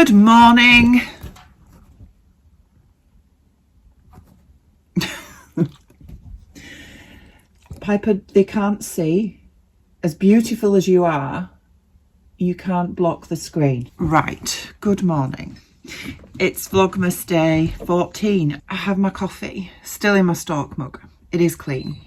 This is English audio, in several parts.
Good morning. Piper, they can't see. As beautiful as you are, you can't block the screen. Right, good morning. It's Vlogmas day 14. I have my coffee still in my Stork mug. It is clean.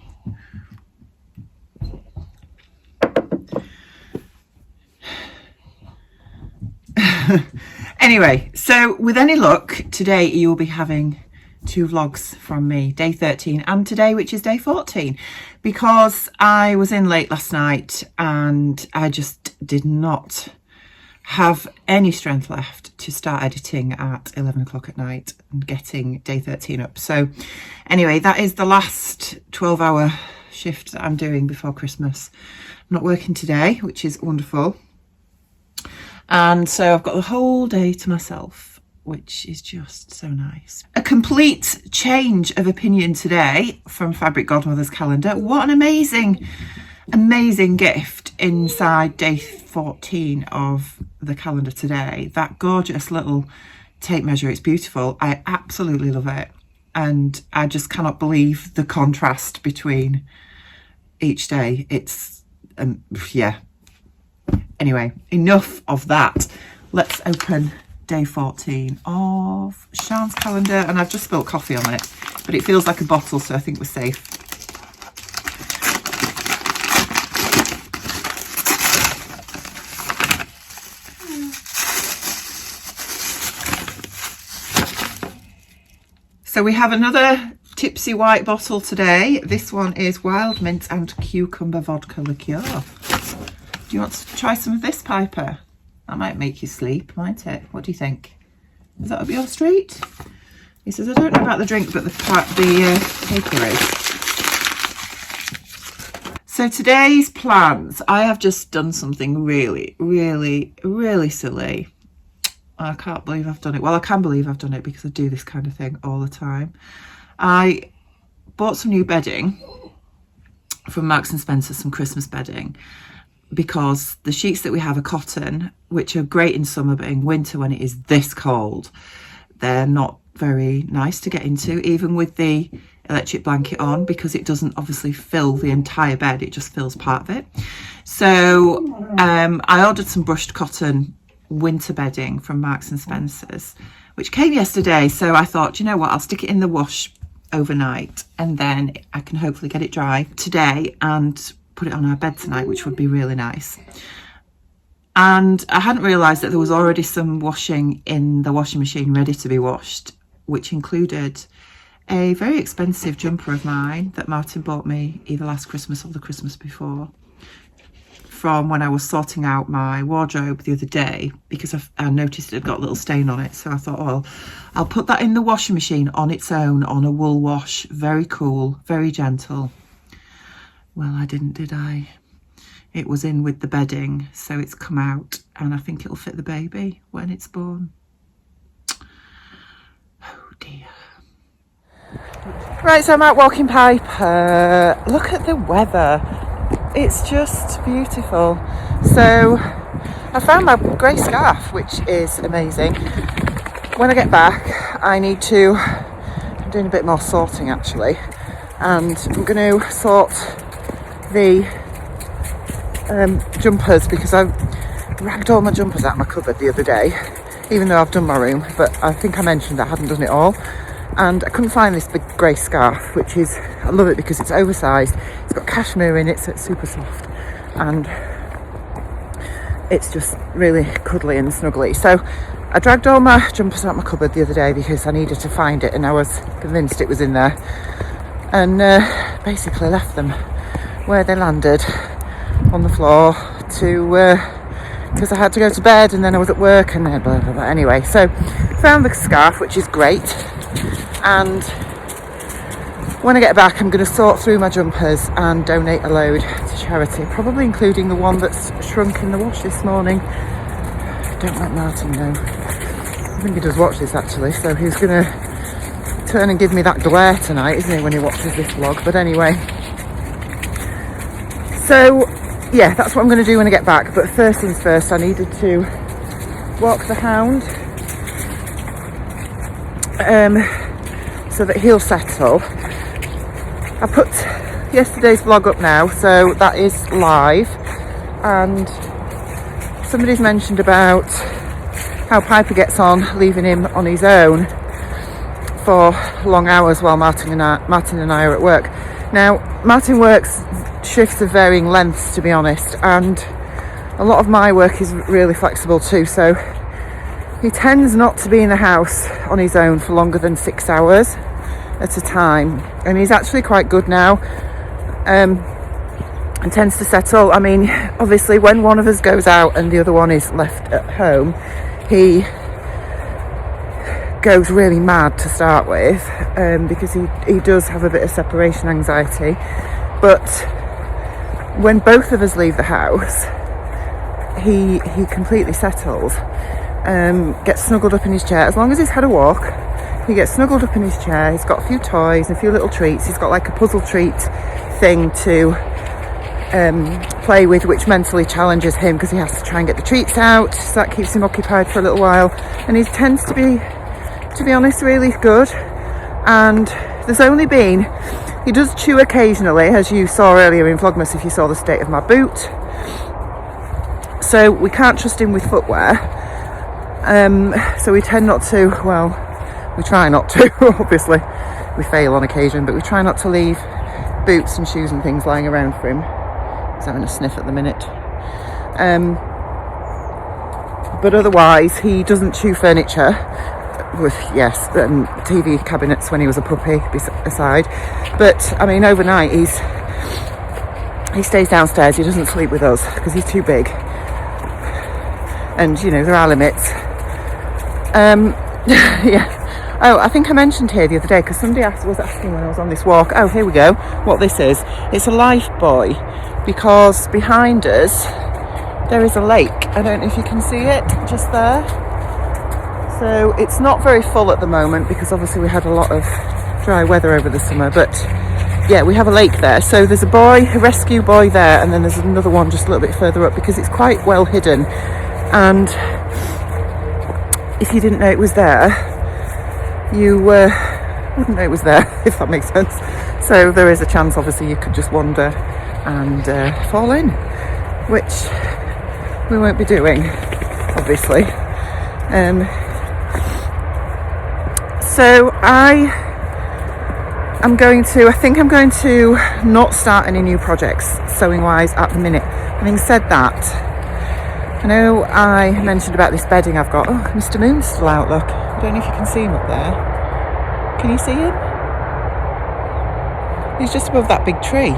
Anyway, so with any luck, today you will be having 2 vlogs from me, day 13 and today, which is day 14, because I was in late last night and I just did not have any strength left to start editing at 11 o'clock at night and getting day 13 up. So anyway, that is the last 12-hour shift that I'm doing before Christmas. I'm not working today, which is wonderful. And so I've got the whole day to myself, which is just so nice. A complete change of opinion today from Fabric Godmother's calendar. What an amazing, amazing gift inside day 14 of the calendar today. That gorgeous little tape measure, it's beautiful. I absolutely love it. And I just cannot believe the contrast between each day. It's, yeah. Anyway, enough of that. Let's open day 14 of Sian's calendar, and I've just spilled coffee on it, but it feels like a bottle, so I think we're safe. So we have another tipsy white bottle today. This one is wild mint and cucumber vodka liqueur. Do you want to try some of this, Piper? That might make you sleep, might it? What do you think? Is that up your street? He says, I don't know about the drink, but the paper is. So today's plans, I have just done something really, really, really silly. I can't believe I've done it. Well, I can believe I've done it because I do this kind of thing all the time. I bought some new bedding from Marks and Spencer, some Christmas bedding, because the sheets that we have are cotton, which are great in summer, but in winter when it is this cold, they're not very nice to get into, even with the electric blanket on, because it doesn't obviously fill the entire bed, it just fills part of it. So I ordered some brushed cotton winter bedding from Marks and Spencer's, which came yesterday. So I thought, you know what, I'll stick it in the wash overnight and then I can hopefully get it dry today and put it on our bed tonight, which would be really nice. And I hadn't realised that there was already some washing in the washing machine ready to be washed, which included a very expensive jumper of mine that Martin bought me either last Christmas or the Christmas before, from when I was sorting out my wardrobe the other day, because I noticed it had got a little stain on it. So I thought, oh, well, I'll put that in the washing machine on its own on a wool wash. Very cool, very gentle. Well, I didn't, did I? It was in with the bedding, so it's come out, and I think it'll fit the baby when it's born. Oh dear. Right, so I'm out walking Piper. Look at the weather. It's just beautiful. So I found my grey scarf, which is amazing. When I get back, I'm doing a bit more sorting actually, and I'm going to sort the jumpers, because I dragged all my jumpers out of my cupboard the other day, even though I've done my room, but I think I mentioned I hadn't done it all, and I couldn't find this big grey scarf, which is, I love it because it's oversized, it's got cashmere in it, so it's super soft, and it's just really cuddly and snuggly. So I dragged all my jumpers out of my cupboard the other day because I needed to find it, and I was convinced it was in there, and basically left them where they landed, on the floor, to because I had to go to bed and then I was at work and then blah blah blah. Anyway, so found the scarf, which is great, and when I get back I'm going to sort through my jumpers and donate a load to charity, probably including the one that's shrunk in the wash this morning. Don't let Martin know. I think he does watch this actually, so he's going to turn and give me that glare tonight, isn't he, when he watches this vlog. But anyway, so yeah, that's what I'm going to do when I get back. But first things first, I needed to walk the hound so that he'll settle. I put yesterday's vlog up now, so that is live, and somebody's mentioned about how Piper gets on leaving him on his own for long hours while Martin and I are at work. Now, Martin works shifts of varying lengths, to be honest, and a lot of my work is really flexible too, so he tends not to be in the house on his own for longer than 6 hours at a time, and he's actually quite good now, and tends to settle. I mean, obviously when one of us goes out and the other one is left at home, he goes really mad to start with, because he does have a bit of separation anxiety. But when both of us leave the house, he completely settles, gets snuggled up in his chair. As long as he's had a walk, he gets snuggled up in his chair. He's got a few toys and a few little treats. He's got like a puzzle treat thing to play with, which mentally challenges him because he has to try and get the treats out, so that keeps him occupied for a little while. And he tends to be honest, really good. And there's only been, he does chew occasionally, as you saw earlier in Vlogmas if you saw the state of my boot, so we can't trust him with footwear, so we tend not to, well, we try not to, obviously we fail on occasion, but we try not to leave boots and shoes and things lying around for him. He's having a sniff at the minute. But otherwise he doesn't chew furniture, with TV cabinets when he was a puppy aside. But I mean, overnight he stays downstairs. He doesn't sleep with us because he's too big, and you know there are limits. Yeah. Oh, I think I mentioned here the other day, because somebody was asking when I was on this walk, oh here we go, what this is. It's a life buoy, because behind us there is a lake. I don't know if you can see it just there. So it's not very full at the moment because obviously we had a lot of dry weather over the summer, but yeah, we have a lake there. So there's a buoy, a rescue buoy there, and then there's another one just a little bit further up because it's quite well hidden. And if you didn't know it was there, you wouldn't know it was there, if that makes sense. So there is a chance, obviously, you could just wander and fall in, which we won't be doing, obviously. So I think I'm going to not start any new projects sewing wise at the minute. Having said that, I know I mentioned about this bedding I've got. Oh, Mr. Moon's still out, look. I don't know if you can see him up there. Can you see him? He's just above that big tree.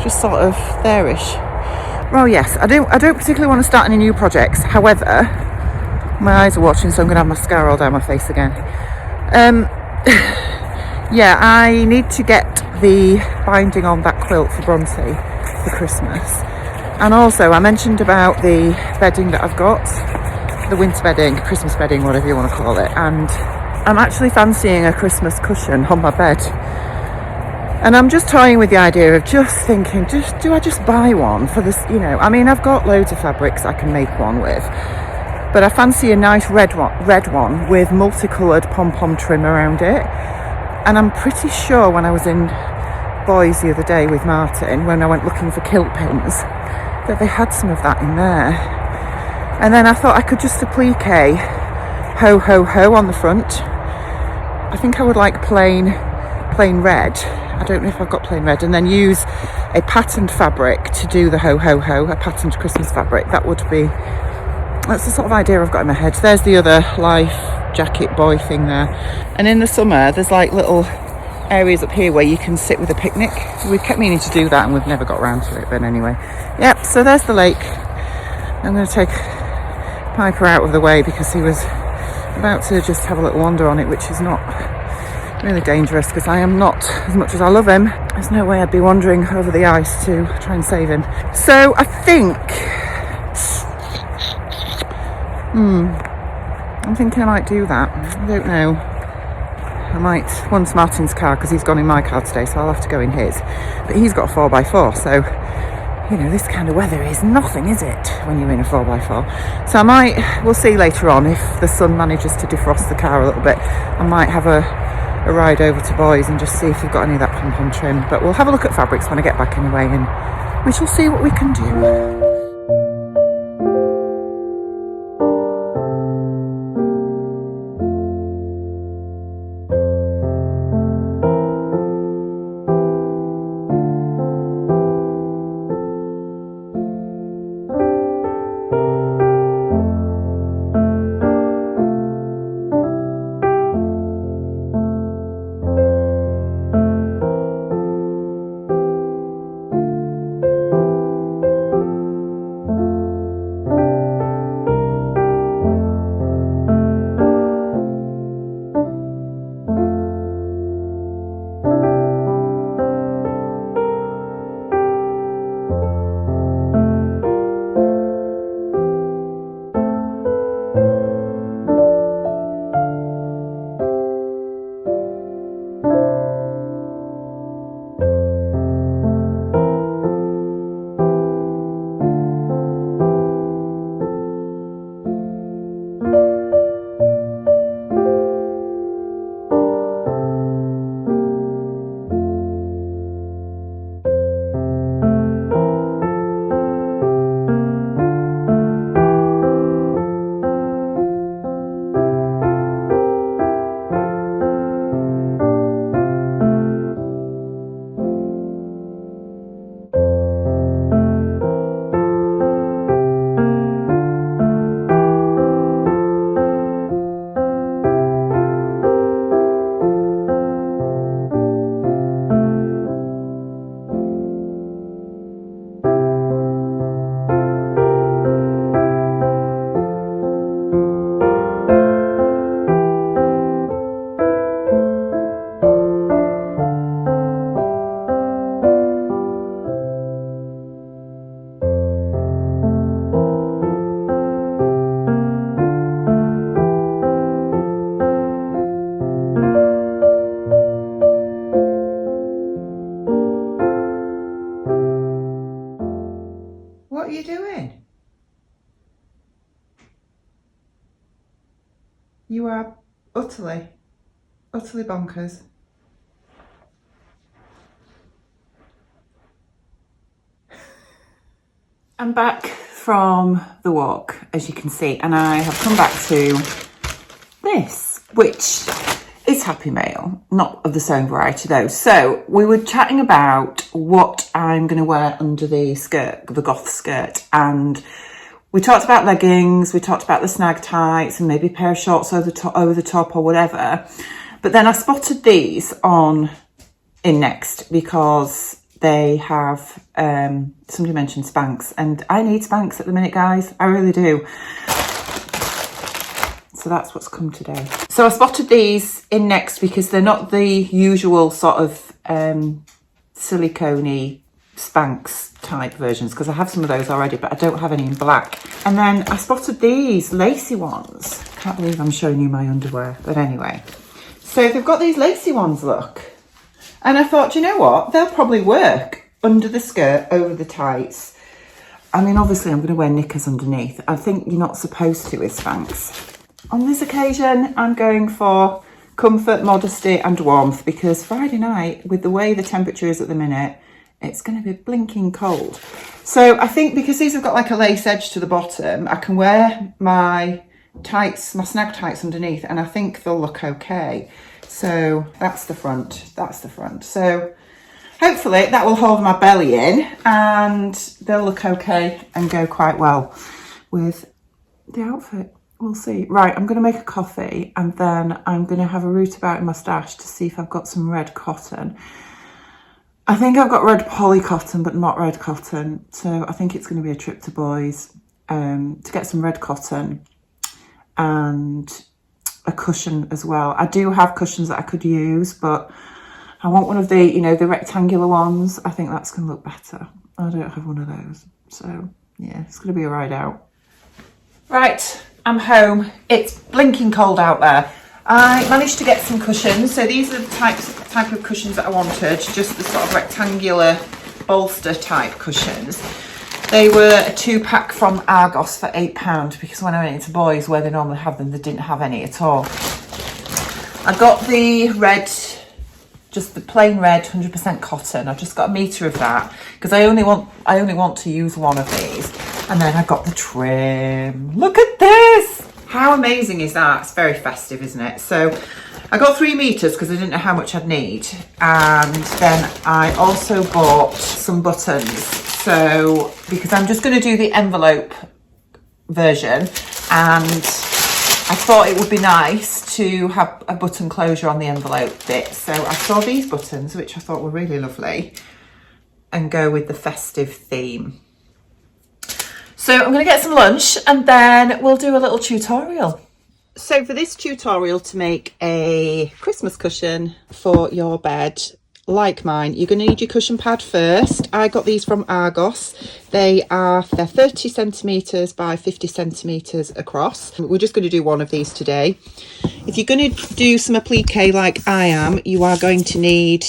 Just sort of there-ish. Well, yes, I don't particularly want to start any new projects. However, my eyes are watching, so I'm going to have mascara all down my face again. Yeah, I need to get the binding on that quilt for Bronte for Christmas. And also, I mentioned about the bedding that I've got, the winter bedding, Christmas bedding, whatever you want to call it. And I'm actually fancying a Christmas cushion on my bed. And I'm just toying with the idea of just thinking, do I just buy one for this, you know? I mean, I've got loads of fabrics I can make one with, but I fancy a nice red one with multicoloured pom-pom trim around it. And I'm pretty sure when I was in Boys the other day with Martin, when I went looking for kilt pins, that they had some of that in there. And then I thought I could just applique ho ho ho on the front. I think I would like plain red. I don't know if I've got plain red, and then use a patterned fabric to do the ho ho ho, a patterned Christmas fabric. That's the sort of idea I've got in my head. There's the other life jacket boy thing there. And in the summer there's like little areas up here where you can sit with a picnic. We've kept meaning to do that and we've never got around to it, but anyway. Yep, so there's the lake. I'm going to take Piper out of the way because he was about to just have a little wander on it, which is not really dangerous because I am not, as much as I love him, there's no way I'd be wandering over the ice to try and save him. So I think I'm thinking I might do that. I don't know. I might, once Martin's car, because he's gone in my car today, so I'll have to go in his. But he's got a 4x4, so you know, this kind of weather is nothing, is it, when you're in a 4x4? So we'll see later on if the sun manages to defrost the car a little bit. I might have a ride over to Boys and just see if they've got any of that pom-pom trim. But we'll have a look at fabrics when I get back anyway, and we shall see what we can do. What are you doing? You are utterly bonkers. I'm back from the walk, as you can see, and I have come back to this, which is Happy Mail, not of the sewing variety though. So we were chatting about what I'm going to wear under the skirt, the goth skirt, and we talked about leggings, we talked about the snag tights and maybe a pair of shorts over the top or whatever. But then I spotted these in Next because they have, somebody mentioned Spanx, and I need Spanx at the minute, guys. I really do. So that's what's come today. So I spotted these in Next because they're not the usual sort of silicone-y Spanx type versions, because I have some of those already, but I don't have any in black. And then I spotted these lacy ones. Can't believe I'm showing you my underwear, but anyway. So they've got these lacy ones, look. And I thought, you know what? They'll probably work under the skirt, over the tights. I mean, obviously I'm going to wear knickers underneath. I think you're not supposed to with Spanx. On this occasion, I'm going for comfort, modesty and warmth, because Friday night, with the way the temperature is at the minute, it's going to be blinking cold. So I think because these have got like a lace edge to the bottom, I can wear my tights, my snag tights underneath, and I think they'll look okay. So that's the front, that's the front. So hopefully that will hold my belly in and they'll look okay and go quite well with the outfit. We'll see. Right, I'm going to make a coffee and then I'm going to have a root about in my stash to see if I've got some red cotton. I think I've got red poly cotton, but not red cotton. So I think it's going to be a trip to Boys to get some red cotton and a cushion as well. I do have cushions that I could use, but I want one of the, you know, the rectangular ones. I think that's going to look better. I don't have one of those. So yeah, it's going to be a ride out. Right, I'm home. It's blinking cold out there. I managed to get some cushions. So these are the type of cushions that I wanted, just the sort of rectangular bolster type cushions. They were a 2-pack from Argos for £8 because when I went into Boys where they normally have them, they didn't have any at all. I got the red, just the plain red 100% cotton. I've just got a metre of that because I only want to use one of these. And then I got the trim. Look at this! How amazing is that? It's very festive, isn't it? So I got 3 meters because I didn't know how much I'd need. And then I also bought some buttons. So, because I'm just going to do the envelope version, and I thought it would be nice to have a button closure on the envelope bit. So I saw these buttons, which I thought were really lovely, and go with the festive theme. So I'm going to get some lunch and then we'll do a little tutorial. So for this tutorial to make a Christmas cushion for your bed, like mine, you're going to need your cushion pad first. I got these from Argos. They're 30 centimetres by 50 centimetres across. We're just going to do one of these today. If you're going to do some applique like I am, you are going to need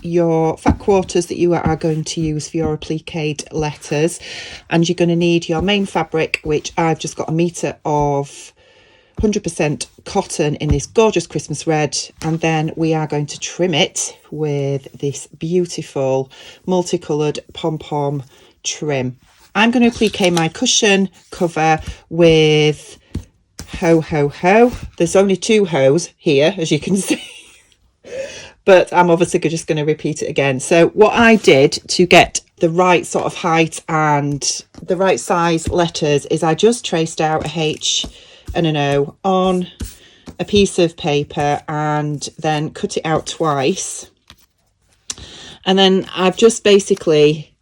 your fat quarters that you are going to use for your appliqued letters, and you're going to need your main fabric, which I've just got a metre of 100% cotton in this gorgeous Christmas red, and then we are going to trim it with this beautiful multicoloured pom-pom trim. I'm going to applique my cushion cover with ho ho ho. There's only 2 hoes here, as you can see. But I'm obviously just going to repeat it again. So what I did to get the right sort of height and the right size letters is I just traced out a H and an O on a piece of paper and then cut it out twice. And then I've just basically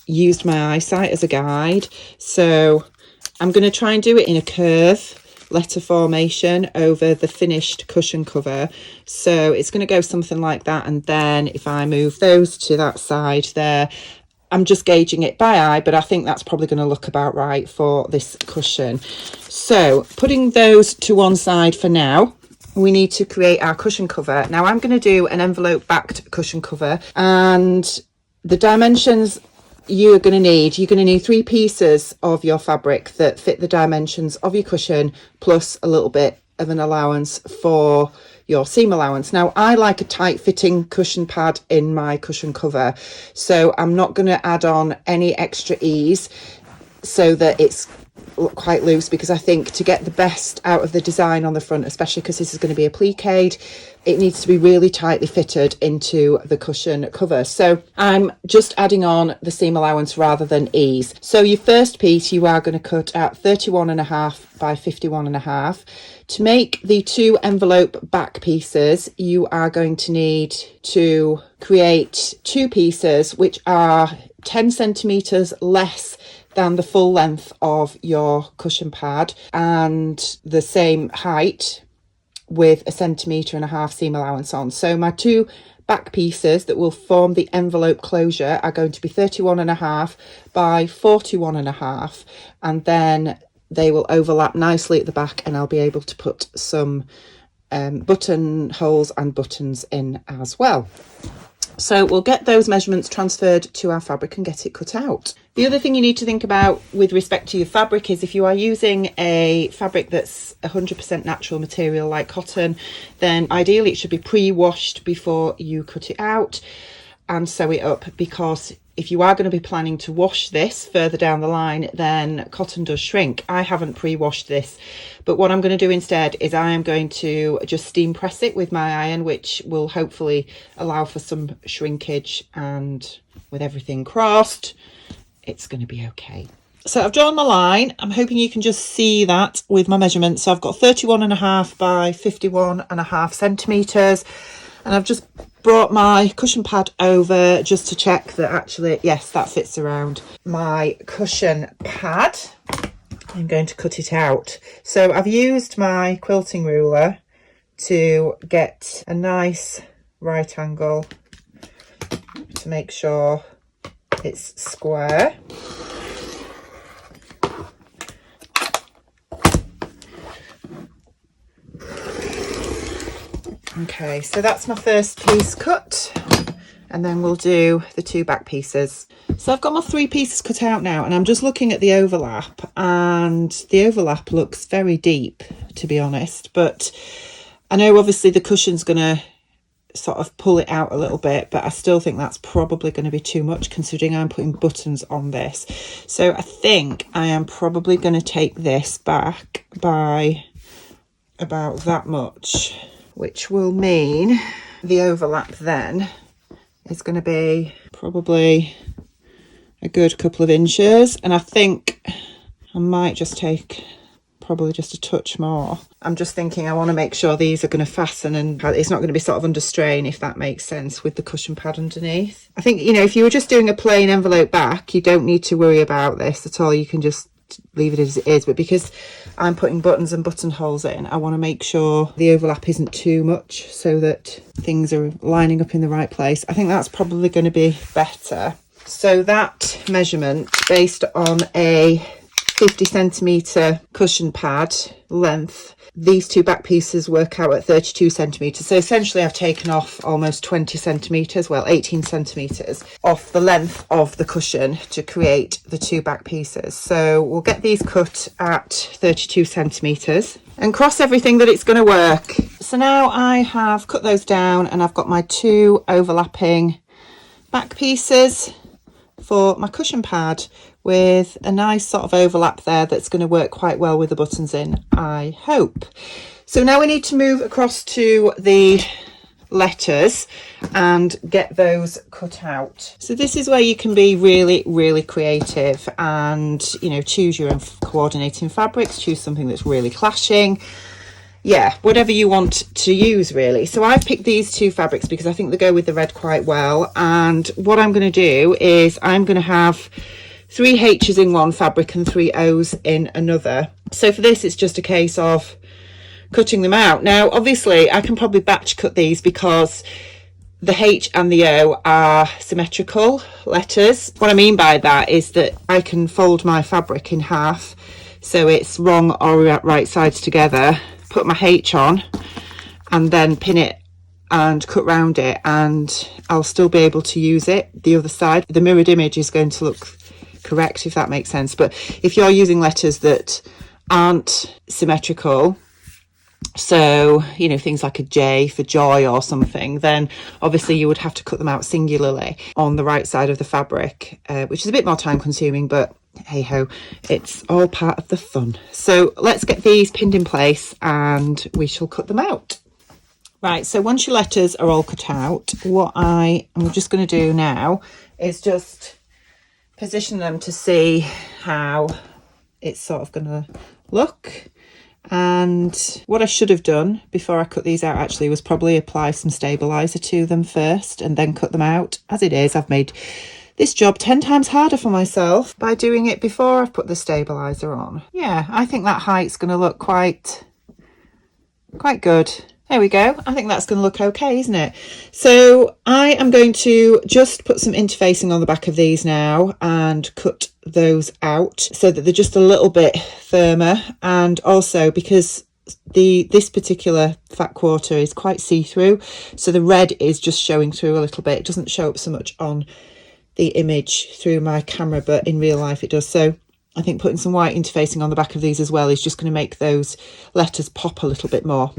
used my eyesight as a guide. So I'm going to try and do it in a curve letter formation over the finished cushion cover. So it's going to go something like that, and then if I move those to that side there, I'm just gauging it by eye, but I think that's probably going to look about right for this cushion. So putting those to one side for now, we need to create our cushion cover. Now I'm going to do an envelope backed cushion cover, and the dimensions you're going to need 3 pieces of your fabric that fit the dimensions of your cushion, plus a little bit of an allowance for your seam allowance. Now I like a tight fitting cushion pad in my cushion cover, so I'm not going to add on any extra ease so that it's quite loose, because I think to get the best out of the design on the front, especially because this is going to be appliqued, it needs to be really tightly fitted into the cushion cover. So I'm just adding on the seam allowance rather than ease. So your first piece you are going to cut out 31.5 by 51.5. To make the 2 envelope back pieces, you are going to need to create 2 pieces which are 10 centimetres less than the full length of your cushion pad and the same height, with 1.5 centimetres seam allowance on. So my 2 back pieces that will form the envelope closure are going to be 31.5 by 41.5, and then they will overlap nicely at the back, and I'll be able to put some button holes and buttons in as well. So we'll get those measurements transferred to our fabric and get it cut out. The other thing you need to think about with respect to your fabric is if you are using a fabric that's 100% natural material like cotton, then ideally it should be pre-washed before you cut it out and sew it up, because if you are going to be planning to wash this further down the line, then cotton does shrink. I haven't pre-washed this, but what I'm going to do instead is I am going to just steam press it with my iron, which will hopefully allow for some shrinkage, and with everything crossed, it's going to be okay. So I've drawn my line. I'm hoping you can just see that with my measurements. So I've got 31.5 by 51.5 centimetres, and I've just brought my cushion pad over just to check that actually, yes, that fits around my cushion pad. I'm going to cut it out. So I've used my quilting ruler to get a nice right angle to make sure it's square. Okay, so that's my first piece cut, and then we'll do the 2 back pieces. So I've got my 3 pieces cut out now, and I'm just looking at the overlap, and the overlap looks very deep, to be honest, but I know obviously the cushion's going to sort of pull it out a little bit, but I still think that's probably going to be too much considering I'm putting buttons on this. So I think I am probably going to take this back by about that much, which will mean the overlap then is going to be probably a good couple of inches, and I think I might just take probably just a touch more. I'm just thinking I want to make sure these are going to fasten and it's not going to be sort of under strain, if that makes sense, with the cushion pad underneath. I think, you know, if you were just doing a plain envelope back, you don't need to worry about this at all. You can just leave it as it is, but because I'm putting buttons and buttonholes in, I want to make sure the overlap isn't too much so that things are lining up in the right place. I think that's probably going to be better. So that measurement, based on a 50 centimetre cushion pad length, these 2 back pieces work out at 32 centimetres. So essentially I've taken off almost 20 centimetres, well 18 centimetres off the length of the cushion to create the 2 back pieces. So we'll get these cut at 32 centimetres and cross everything that it's going to work. So now I have cut those down and I've got my 2 overlapping back pieces for my cushion pad with a nice sort of overlap there that's going to work quite well with the buttons in, I hope. So now we need to move across to the letters and get those cut out. So this is where you can be really, really creative and, you know, choose your own coordinating fabrics, choose something that's really clashing. Yeah, whatever you want to use really. So I've picked these 2 fabrics because I think they go with the red quite well. And what I'm going to do is I'm going to have 3 H's in one fabric and 3 O's in another. So for this, it's just a case of cutting them out. Now, obviously, I can probably batch cut these because the H and the O are symmetrical letters. What I mean by that is that I can fold my fabric in half so it's wrong or right sides together, put my H on and then pin it and cut round it, and I'll still be able to use it the other side. The mirrored image is going to look correct, if that makes sense. But if you're using letters that aren't symmetrical, so, you know, things like a J for joy or something, then obviously you would have to cut them out singularly on the right side of the fabric, which is a bit more time consuming, but hey ho, it's all part of the fun. So let's get these pinned in place and we shall cut them out. Right, so once your letters are all cut out, what I am just going to do now is just position them to see how it's sort of going to look. And what I should have done before I cut these out actually was probably apply some stabilizer to them first and then cut them out. As it is, I've made this job 10 times harder for myself by doing it before I've put the stabilizer on. Yeah, I think that height's going to look quite good. There we go. I think that's going to look okay, isn't it? So I am going to just put some interfacing on the back of these now and cut those out so that they're just a little bit firmer. And also because this particular fat quarter is quite see-through, so the red is just showing through a little bit. It doesn't show up so much on the image through my camera, but in real life it does. So I think putting some white interfacing on the back of these as well is just going to make those letters pop a little bit more.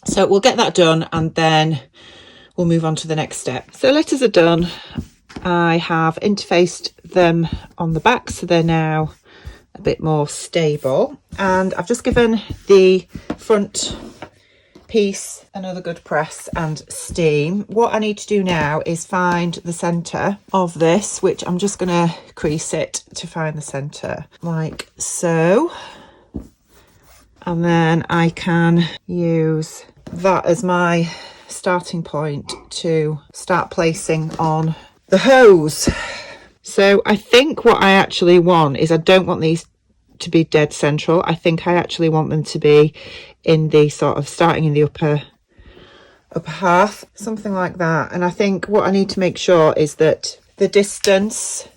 So we'll get that done and then we'll move on to the next step. So letters are done. I have interfaced them on the back so they're now a bit more stable, and I've just given the front piece another good press and steam. What I need to do now is find the centre of this, which I'm just going to crease it to find the centre like so, and then I can use that as my starting point to start placing on the hose. So I think what I actually want is I don't want these to be dead central. I think I actually want them to be in the sort of starting in the upper half, something like that. And I think what I need to make sure is that the distance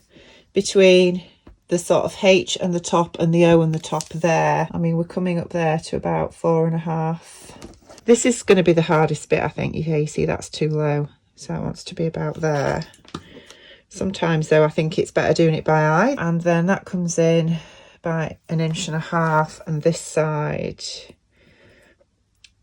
between the sort of H and the top and the O and the top there, I mean, we're coming up there to about 4.5. This is going to be the hardest bit, I think. Yeah, you see that's too low. So that wants to be about there. Sometimes though I think it's better doing it by eye. And then that comes in by 1.5 inches, and this side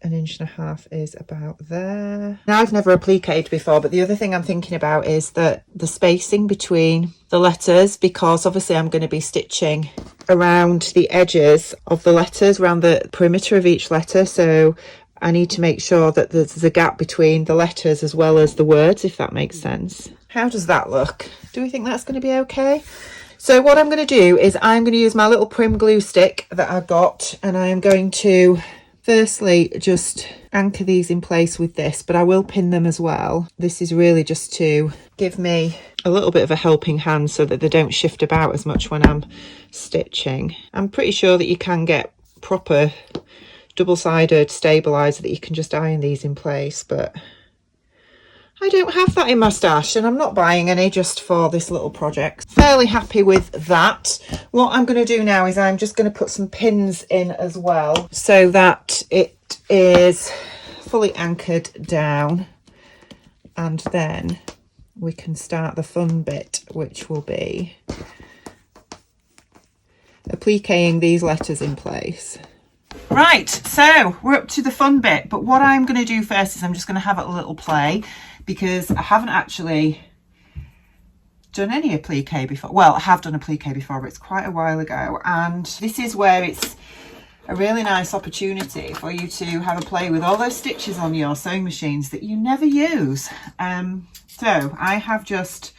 1.5 inches is about there. Now I've never appliqued before, but the other thing I'm thinking about is that the spacing between the letters, because obviously I'm going to be stitching around the edges of the letters, around the perimeter of each letter, so I need to make sure that there's a gap between the letters as well as the words, if that makes sense. How does that look? Do we think that's going to be okay? So what I'm going to do is I'm going to use my little prim glue stick that I got, and I am going to firstly just anchor these in place with this, but I will pin them as well. This is really just to give me a little bit of a helping hand so that they don't shift about as much when I'm stitching. I'm pretty sure that you can get proper double-sided stabilizer that you can just iron these in place, but I don't have that in my stash, and I'm not buying any just for this little project. Fairly happy with that. What I'm going to do now is I'm just going to put some pins in as well so that it is fully anchored down, and then we can start the fun bit, which will be appliquing these letters in place. Right, so we're up to the fun bit, but what I'm going to do first is I'm just going to have a little play, because I haven't actually done any applique before. Well, I have done applique before, but it's quite a while ago, and this is where it's a really nice opportunity for you to have a play with all those stitches on your sewing machines that you never use. So I have just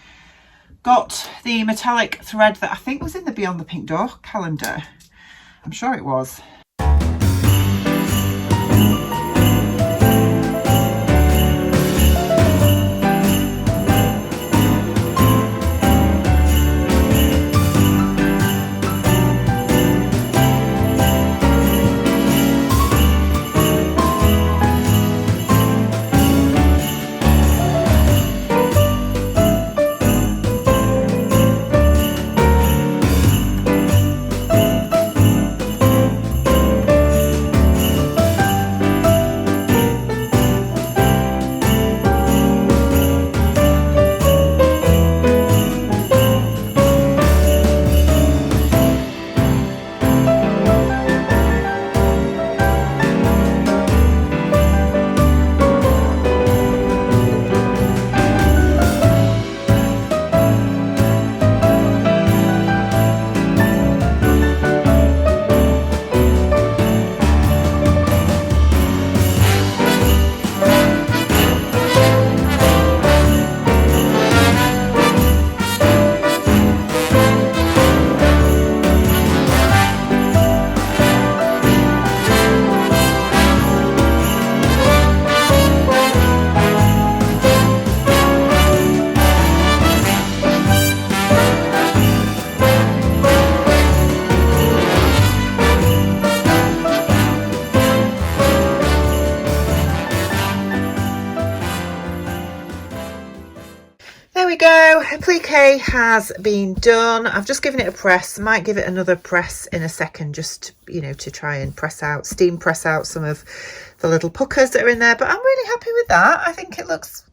got the metallic thread that I think was in the Beyond the Pink Door calendar. I'm sure it was. There we go, applique has been done. I've just given it a press. Might give it another press in a second, just, you know, to try and steam press out some of the little puckers that are in there, but I'm really happy with that. I think it looks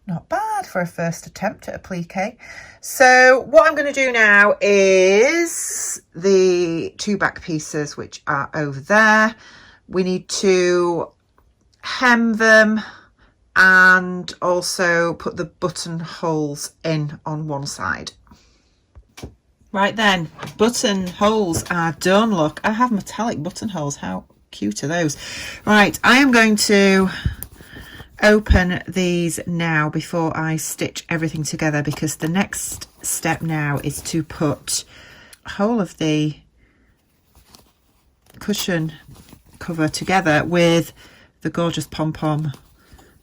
not bad for a first attempt at applique. So what I'm going to do now is the two back pieces, which are over there. We need to hem them and also put the buttonholes in on one side. Right then, buttonholes are done. Look, I have metallic buttonholes. How cute are those? Right, I am going to open these now before I stitch everything together, because the next step now is to put the whole of the cushion cover together with the gorgeous pom-pom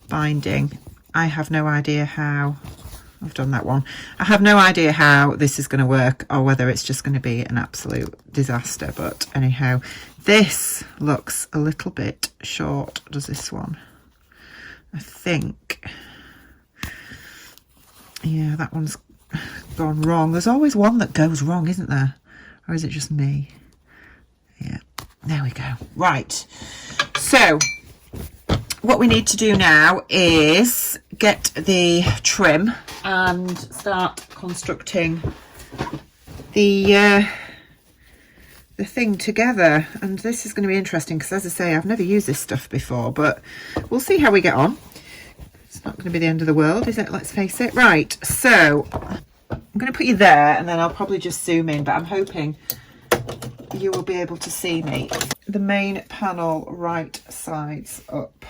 binding. I have no idea how I've done that one. I have no idea how this is going to work, or whether it's just going to be an absolute disaster, but anyhow, this looks a little bit short, does this one? I think, yeah, that one's gone wrong. There's always one that goes wrong, isn't there? Or is it just me? Yeah, there we go. Right, so what we need to do now is get the trim and start constructing the thing together. And this is going to be interesting because, as I say, I've never used this stuff before, but we'll see how we get on. It's not going to be the end of the world, is it? Let's face it. Right, so I'm going to put you there and then I'll probably just zoom in, but I'm hoping you will be able to see me. The main panel right sides up,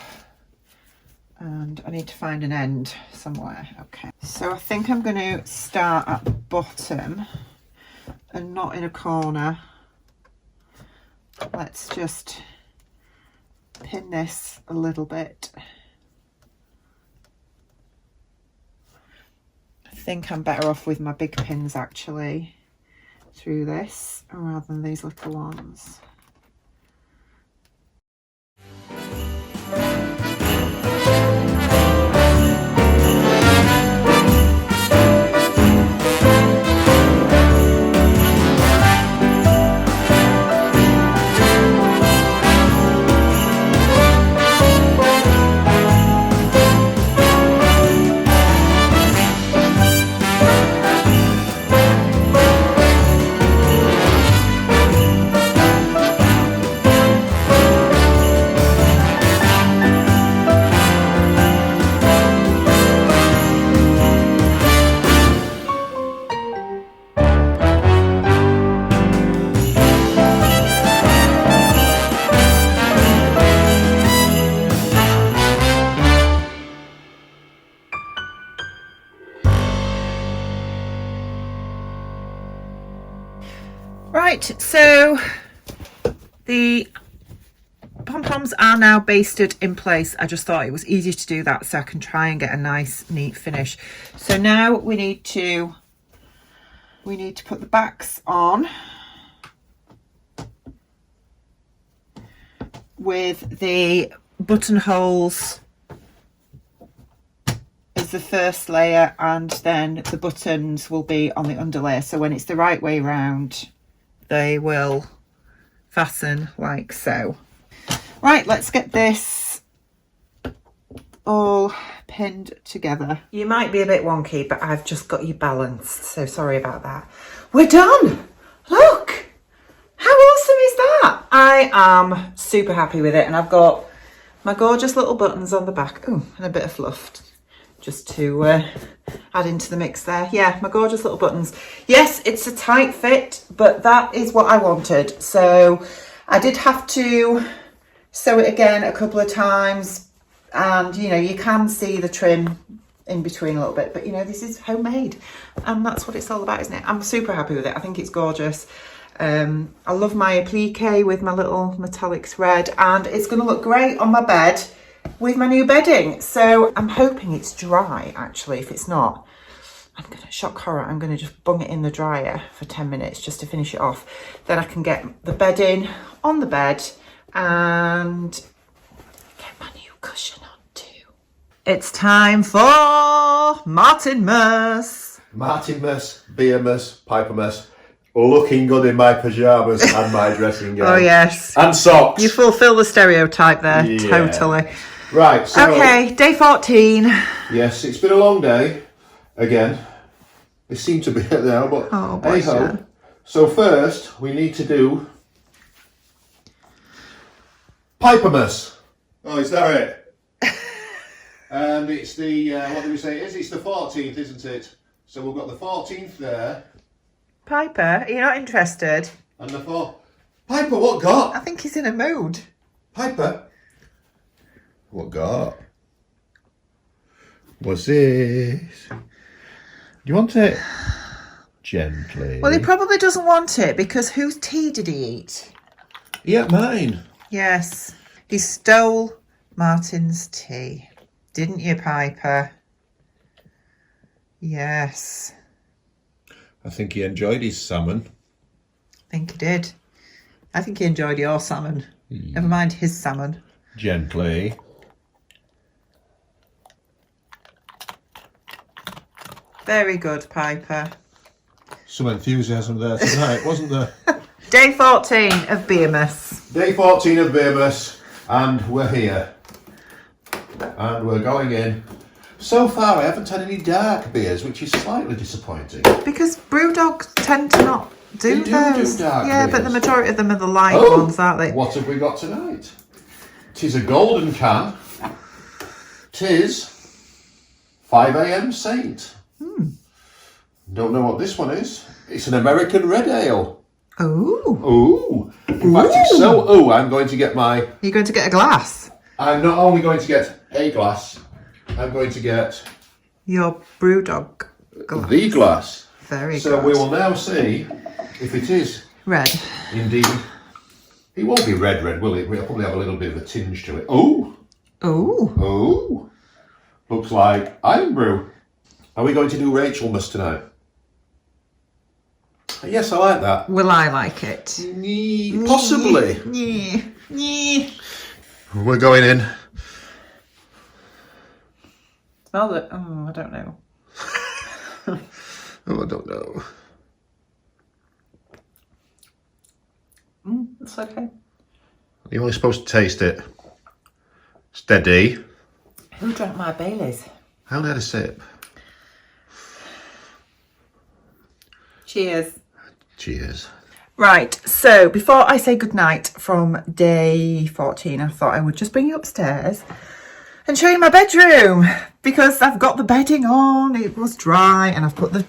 and I need to find an end somewhere. Okay, so I think I'm going to start at the bottom and not in a corner. Let's just pin this a little bit. I think I'm better off with my big pins actually through this rather than these little ones. Right, so the pom-poms are now basted in place. I just thought it was easy to do that so I can try and get a nice neat finish. So now we need to put the backs on with the buttonholes as the first layer, and then the buttons will be on the underlayer. So when it's the right way round, they will fasten like so. Right, let's get this all pinned together. You might be a bit wonky, but I've just got you balanced, so sorry about that. We're done! Look! How awesome is that? I am super happy with it, and I've got my gorgeous little buttons on the back. Ooh, and a bit of fluff just to add into the mix there. Yeah, my gorgeous little buttons. Yes, it's a tight fit, but that is what I wanted. So I did have to sew it again a couple of times, and you know, you can see the trim in between a little bit, but you know, this is homemade and that's what it's all about, isn't it? I'm super happy with it. I think it's gorgeous. I love my applique with my little metallic thread, and it's going to look great on my bed with my new bedding. So I'm hoping it's dry. Actually, if it's not, I'm going to, shock horror, I'm going to just bung it in the dryer for 10 minutes just to finish it off. Then I can get the bedding on the bed and get my new cushion on too. It's time for Martinmas. Martinmas, Beermas, Pipermas. Looking good in my pyjamas and my dressing gown. Oh yes. And socks. You fulfil the stereotype there, yeah. Totally. Right, so... Okay, day 14. Yes, it's been a long day. Again. It seemed to be it now, but hey ho. So first, we need to do... Pipermas. Oh, is that it? And it's the, what do we say it is? It's the 14th, isn't it? So we've got the 14th there. Piper, are you not interested? And the 4th. Piper, what got? I think he's in a mood. Piper? What got? What's this? Do you want it? Gently. Well, he probably doesn't want it because whose tea did he eat? Yeah, mine. Yes. He stole Martin's tea. Didn't you, Piper? Yes. I think he enjoyed his salmon. I think he did. I think he enjoyed your salmon. Never mind his salmon. Gently. Very good, Piper. Some enthusiasm there tonight, wasn't there? Day 14 of Beermas. Day 14 of Beermas, and we're here. And we're going in. So far, I haven't had any dark beers, which is slightly disappointing. Because brew dogs tend to not do They those. do dark yeah, beers. but the majority of them are the light ones, aren't they? What have we got tonight? 'Tis a golden can. 'Tis 5 a.m. Saint. Don't know what this one is. It's an American red ale. Ooh. In fact, it's so ooh, I'm going to get my... You're going to get a glass? I'm not only going to get a glass, I'm going to get... Your brew dog glass. The glass. Very good. So we will now see if it is... Red. Indeed. It won't be red, will it? It'll probably have a little bit of a tinge to it. Ooh. Ooh. Looks like iron brew. Are we going to do Rachelmas tonight? Yes, I like that. Will I like it? Possibly. We're going in. Smell it. Oh, I don't know. Oh, I don't know. It's okay. You're only supposed to taste it. Steady. Who drank my Baileys? I only had a sip. Cheers. Cheers. Right, so before I say goodnight from day 14, I thought I would just bring you upstairs and show you my bedroom, because I've got the bedding on, it was dry, and I've put the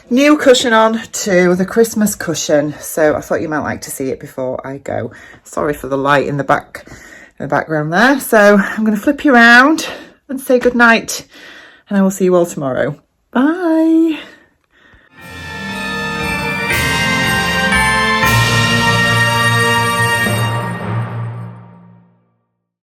new cushion on too, the Christmas cushion, so I thought you might like to see it before I go. Sorry for the light in the background there. So I'm going to flip you around and say goodnight, and I will see you all tomorrow. Bye.